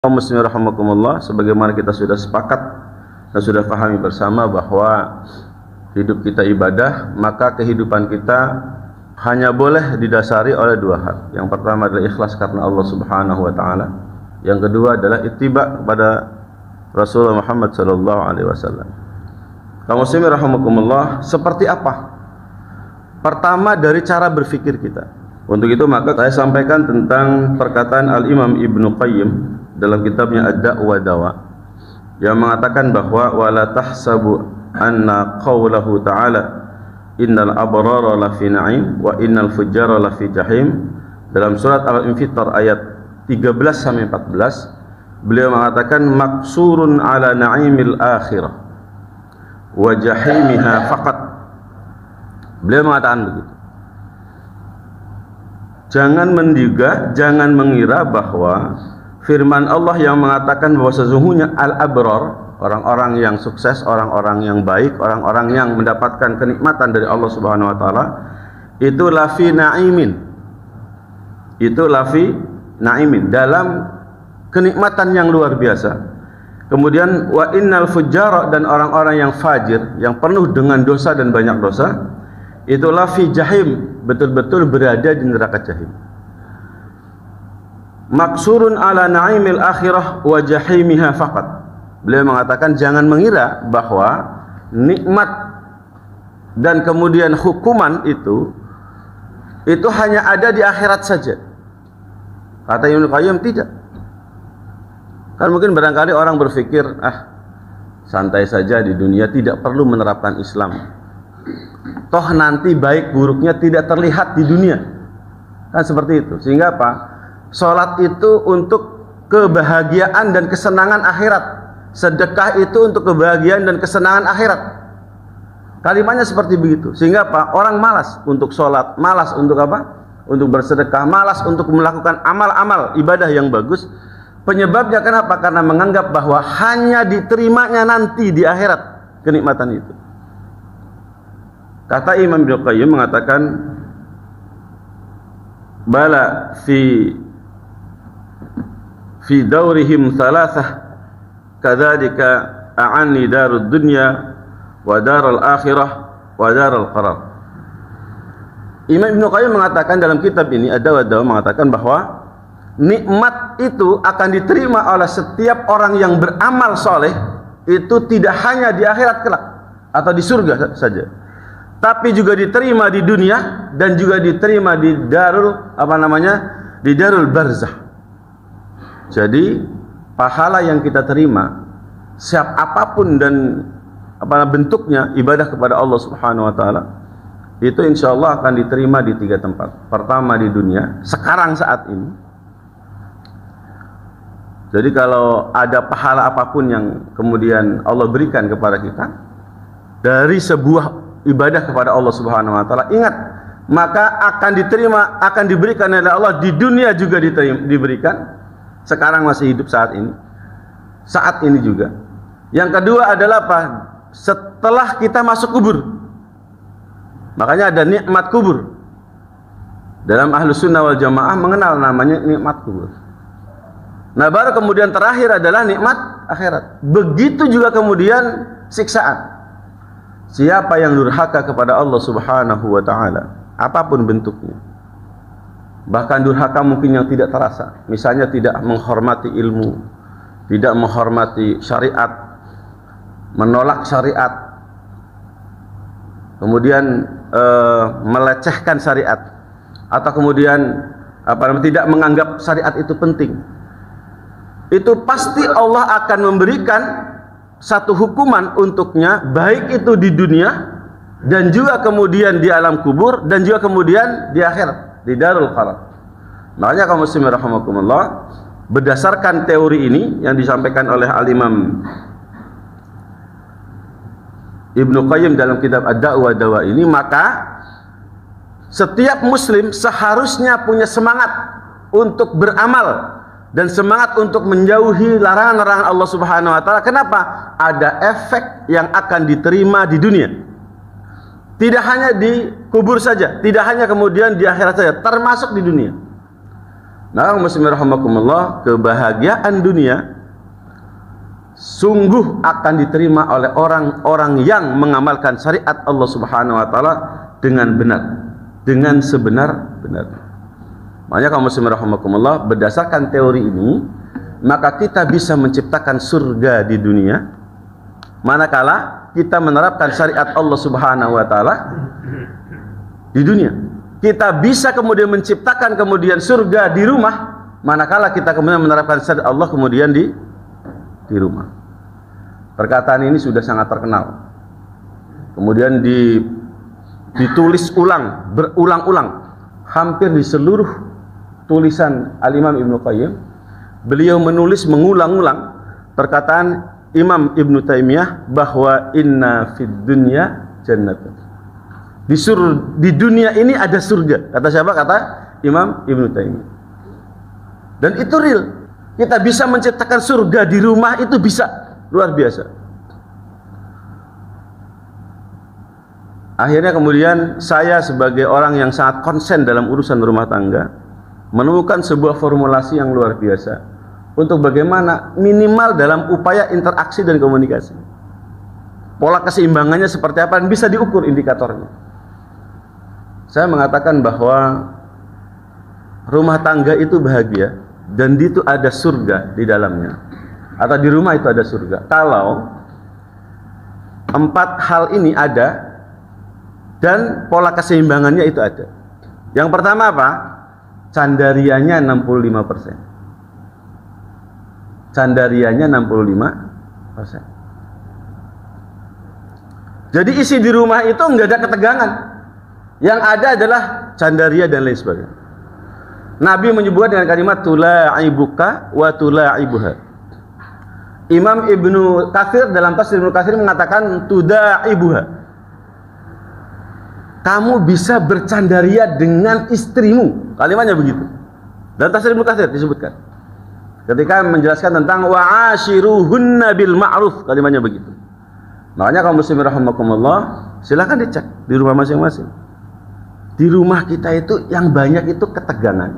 Muslimin rahimakumullah, sebagaimana kita sudah sepakat dan sudah pahami bersama bahwa hidup kita ibadah, maka kehidupan kita hanya boleh didasari oleh dua hal. Yang pertama adalah ikhlas karena Allah Subhanahu wa taala. Yang kedua adalah ittiba kepada Rasulullah Muhammad sallallahu alaihi wasallam. Kaum muslimin rahimakumullah, seperti apa? Pertama dari cara berpikir kita. Untuk itu maka saya sampaikan tentang perkataan Al-Imam Ibnu Qayyim dalam kitabnya Ad-Da' wa Dawa yang mengatakan bahwa wala tahsabu anna qawlahu ta'ala innal abrara lafi na'im wa innal fujjara lafi jahim. Dalam surat Al-Infitar ayat 13 sampai 14 beliau mengatakan maksurun ala na'imil akhirah wa jahimiha faqat. Beliau mengatakan begitu. Jangan menduga, jangan mengira bahwa firman Allah yang mengatakan bahwa sesungguhnya al-abrar, orang-orang yang sukses, orang-orang yang baik, orang-orang yang mendapatkan kenikmatan dari Allah Subhanahu wa taala, itu lafi na'imin. Itu lafi na'imin, dalam kenikmatan yang luar biasa. Kemudian wa innal fujjara, dan orang-orang yang fajir, yang penuh dengan dosa dan banyak dosa, itu lafi jahim, betul-betul berada di neraka jahim. Maksurun ala na'imil akhirah wa jahimiha faqat. Beliau mengatakan jangan mengira bahwa nikmat dan kemudian hukuman itu hanya ada di akhirat saja. Kata Ibnu Qayyim, tidak. Kan mungkin barangkali orang berpikir, santai saja di dunia, tidak perlu menerapkan Islam. Toh nanti baik buruknya tidak terlihat di dunia. Kan seperti itu. Sehingga apa? Sholat itu untuk kebahagiaan dan kesenangan akhirat. Sedekah itu untuk kebahagiaan dan kesenangan akhirat. Kalimatnya seperti begitu. Sehingga apa? Orang malas untuk sholat, malas untuk apa? Untuk bersedekah, malas untuk melakukan amal-amal ibadah yang bagus. Penyebabnya kenapa? Karena menganggap bahwa hanya diterimanya nanti di akhirat kenikmatan itu. Kata Imam Ibnu Qayyim mengatakan bala fi daurihim thalathah kadzalika a'anni darud dunya wa darul akhirah wa darul qarar. Imam Ibnu Qayyim mengatakan dalam kitab ini Ad-Da' wa Dawa mengatakan bahwa nikmat itu akan diterima oleh setiap orang yang beramal soleh, itu tidak hanya di akhirat kelak atau di surga saja, tapi juga diterima di dunia dan juga diterima di darul barzah. Jadi pahala yang kita terima, siap apapun dan bentuknya ibadah kepada Allah Subhanahu wa taala, itu insya Allah akan diterima di tiga tempat. Pertama di dunia, sekarang saat ini. Jadi kalau ada pahala apapun yang kemudian Allah berikan kepada kita dari sebuah ibadah kepada Allah Subhanahu wa taala, ingat, maka akan diterima, akan diberikan oleh Allah di dunia juga diberikan. Sekarang masih hidup saat ini juga. Yang kedua adalah apa? Setelah kita masuk kubur. Makanya ada nikmat kubur. Dalam Ahlus Sunnah wal Jamaah mengenal namanya nikmat kubur. Nah, baru kemudian terakhir adalah nikmat akhirat. Begitu juga kemudian siksaan. Siapa yang durhaka kepada Allah Subhanahu wa taala, apapun bentuknya, bahkan durhaka mungkin yang tidak terasa, misalnya tidak menghormati ilmu, tidak menghormati syariat, menolak syariat, kemudian melecehkan syariat, atau kemudian tidak menganggap syariat itu penting, itu pasti Allah akan memberikan satu hukuman untuknya, baik itu di dunia dan juga kemudian di alam kubur dan juga kemudian di akhirat, di darul qarar. Makanya kaum muslimin rahimakumullah, berdasarkan teori ini yang disampaikan oleh Al-Imam Ibnu Qayyim dalam kitab Ad-Da' wa Dawa ini, maka setiap muslim seharusnya punya semangat untuk beramal dan semangat untuk menjauhi larangan-larangan Allah Subhanahu wa taala. Kenapa? Ada efek yang akan diterima di dunia. Tidak hanya di kubur saja, tidak hanya kemudian di akhirat saja, termasuk di dunia. Nah, muslimin rahimakumullah, kebahagiaan dunia sungguh akan diterima oleh orang-orang yang mengamalkan syariat Allah Subhanahu wa taala dengan benar, dengan sebenar-benar. Makanya kaum muslimin rahimakumullah, berdasarkan teori ini, maka kita bisa menciptakan surga di dunia manakala kita menerapkan syariat Allah Subhanahu wa taala di dunia. Kita bisa kemudian menciptakan kemudian surga di rumah manakala kita kemudian menerapkan syariat Allah kemudian di rumah. Perkataan ini sudah sangat terkenal. Kemudian ditulis ulang, berulang-ulang, hampir di seluruh tulisan Al-Imam Ibnu Qayyim. Beliau menulis mengulang-ulang perkataan Imam Ibnu Taimiyah bahwa inna fid dunya jannatun. Di dunia ini ada surga. Kata siapa? Kata Imam Ibnu Taimiyah. Dan itu real. Kita bisa menciptakan surga di rumah, itu bisa. Luar biasa. Akhirnya kemudian saya sebagai orang yang sangat konsen dalam urusan rumah tangga menemukan sebuah formulasi yang luar biasa untuk bagaimana minimal dalam upaya interaksi dan komunikasi. Pola keseimbangannya seperti apa dan bisa diukur indikatornya. Saya mengatakan bahwa rumah tangga itu bahagia dan itu ada surga di dalamnya, atau di rumah itu ada surga kalau 4 hal ini ada dan pola keseimbangannya itu ada. Yang pertama apa? Candarianya 65%. Candarianya 65%. Jadi isi di rumah itu enggak ada ketegangan. Yang ada adalah candaria dan lain sebagainya. Nabi menyebut dengan kalimat tula'ibuka wa tula'ibuha. Imam Ibnu Katsir dalam tafsir Ibnu Katsir mengatakan tuda'ibuha. Kamu bisa bercandaria dengan istrimu. Kalimatnya begitu. Dalam tafsir Ibnu Katsir disebutkan. Ketika menjelaskan tentang wa'ashiruhunna bil ma'ruf, kalimatnya begitu. Makanya kaum muslimin rahimakumullah, silakan dicek di rumah masing-masing. Di rumah kita itu yang banyak itu ketegangan,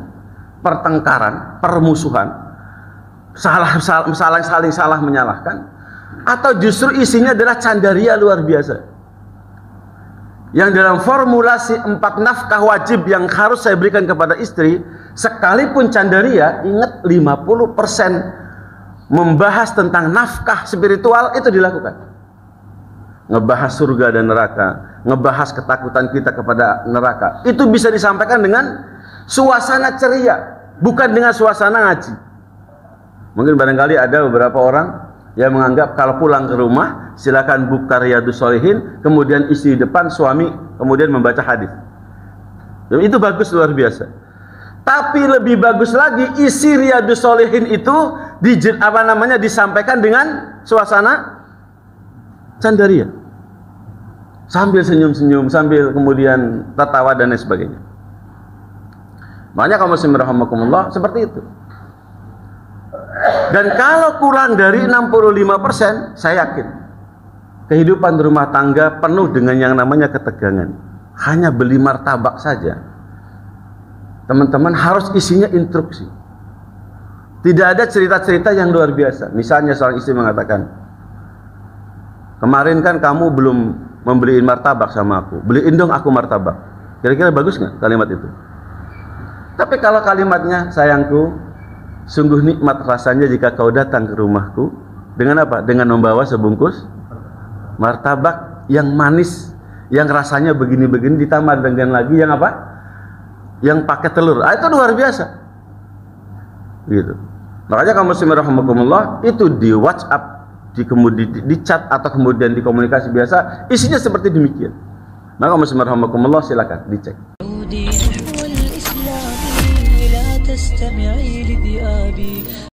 pertengkaran, permusuhan, saling salah menyalahkan, atau justru isinya adalah candaria luar biasa. Yang dalam formulasi 4 nafkah wajib yang harus saya berikan kepada istri, sekalipun candaria, ingat 50% membahas tentang nafkah spiritual itu dilakukan. Ngebahas surga dan neraka, ngebahas ketakutan kita kepada neraka, itu bisa disampaikan dengan suasana ceria, bukan dengan suasana ngaji. Mungkin barangkali ada beberapa orang yang menganggap kalau pulang ke rumah silakan buka Riyadhus Shalihin, kemudian isi di depan suami kemudian membaca hadis. Dan itu bagus, luar biasa. Tapi lebih bagus lagi isi Riyadhus Shalihin itu disampaikan dengan suasana candaria, sambil senyum-senyum, sambil kemudian tertawa dan lain sebagainya. Makanya kaum muslimin rahimakumullah seperti itu. Dan kalau kurang dari 65%, saya yakin kehidupan rumah tangga penuh dengan yang namanya ketegangan. Hanya beli martabak saja, teman-teman, harus isinya instruksi. Tidak ada cerita-cerita yang luar biasa. Misalnya seorang istri mengatakan, kemarin kan kamu belum membeliin martabak sama aku, beliin dong aku martabak. Kira-kira bagus nggak kalimat itu? Tapi kalau kalimatnya, sayangku, sungguh nikmat rasanya jika kau datang ke rumahku, dengan apa? Dengan membawa sebungkus martabak yang manis, yang rasanya begini-begini, ditambah dengan lagi yang apa? Yang pakai telur. Itu luar biasa. Gitu. Makanya kaum muslimin rahimakumullah, itu di WhatsApp, di chat atau kemudian di komunikasi biasa, isinya seperti demikian. Maka muslimin rahimakumullah, silakan dicek.